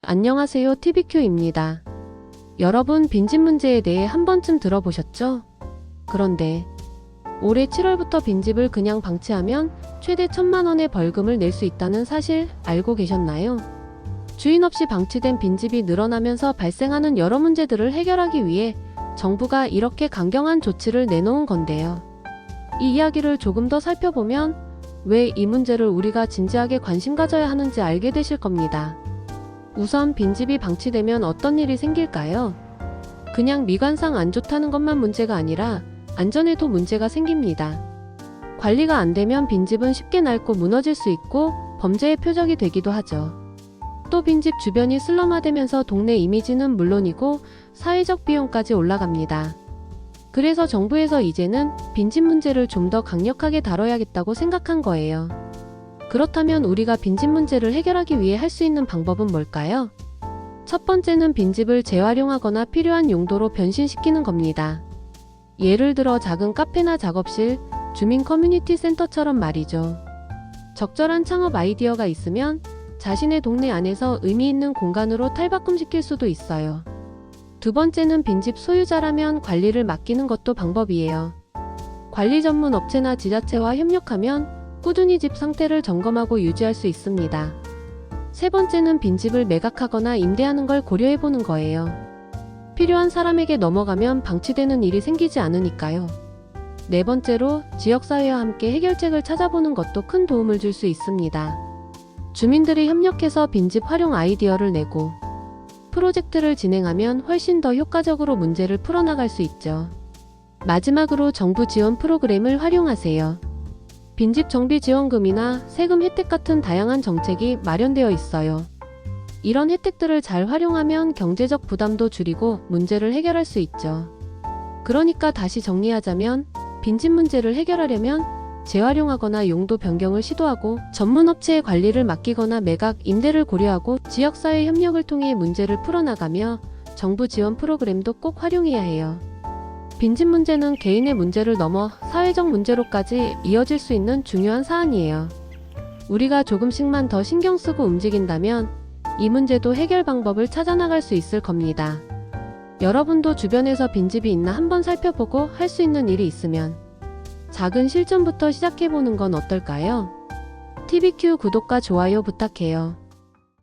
안녕하세요, TVQ입니다. 여러분, 빈집 문제에 대해 한 번쯤 들어보셨죠? 그런데 올해 7월부터 빈집을 그냥 방치하면 최대 1,000만 원의 벌금을 낼 수 있다는 사실 알고 계셨나요? 주인 없이 방치된 빈집이 늘어나면서 발생하는 여러 문제들을 해결하기 위해 정부가 이렇게 강경한 조치를 내놓은 건데요. 이 이야기를 조금 더 살펴보면 왜 이 문제를 우리가 진지하게 관심 가져야 하는지 알게 되실 겁니다. 우선 빈집이 방치되면 어떤 일이 생길까요? 그냥 미관상 안 좋다는 것만 문제가 아니라 안전에도 문제가 생깁니다. 관리가 안 되면 빈집은 쉽게 낡고 무너질 수 있고 범죄의 표적이 되기도 하죠. 또 빈집 주변이 슬럼화되면서 동네 이미지는 물론이고 사회적 비용까지 올라갑니다. 그래서 정부에서 이제는 빈집 문제를 좀 더 강력하게 다뤄야겠다고 생각한 거예요. 그렇다면 우리가 빈집 문제를 해결하기 위해 할 수 있는 방법은 뭘까요? 첫 번째는 빈집을 재활용하거나 필요한 용도로 변신시키는 겁니다. 예를 들어 작은 카페나 작업실, 주민 커뮤니티 센터처럼 말이죠. 적절한 창업 아이디어가 있으면 자신의 동네 안에서 의미 있는 공간으로 탈바꿈시킬 수도 있어요. 두 번째는 빈집 소유자라면 관리를 맡기는 것도 방법이에요. 관리 전문 업체나 지자체와 협력하면 꾸준히 집 상태를 점검하고 유지할 수 있습니다. 세 번째는 빈집을 매각하거나 임대하는 걸 고려해보는 거예요. 필요한 사람에게 넘어가면 방치되는 일이 생기지 않으니까요. 네 번째로 지역사회와 함께 해결책을 찾아보는 것도 큰 도움을 줄 수 있습니다. 주민들이 협력해서 빈집 활용 아이디어를 내고 프로젝트를 진행하면 훨씬 더 효과적으로 문제를 풀어나갈 수 있죠. 마지막으로 정부 지원 프로그램을 활용하세요. 빈집 정비 지원금이나 세금 혜택 같은 다양한 정책이 마련되어 있어요. 이런 혜택들을 잘 활용하면 경제적 부담도 줄이고 문제를 해결할 수 있죠. 그러니까 다시 정리하자면 빈집 문제를 해결하려면 재활용하거나 용도 변경을 시도하고 전문 업체의 관리를 맡기거나 매각, 임대를 고려하고 지역사회 협력을 통해 문제를 풀어나가며 정부 지원 프로그램도 꼭 활용해야 해요. 빈집 문제는 개인의 문제를 넘어 사회적 문제로까지 이어질 수 있는 중요한 사안이에요. 우리가 조금씩만 더 신경 쓰고 움직인다면 이 문제도 해결 방법을 찾아나갈 수 있을 겁니다. 여러분도 주변에서 빈집이 있나 한번 살펴보고 할 수 있는 일이 있으면 작은 실천부터 시작해보는 건 어떨까요? TVQ 구독과 좋아요 부탁해요.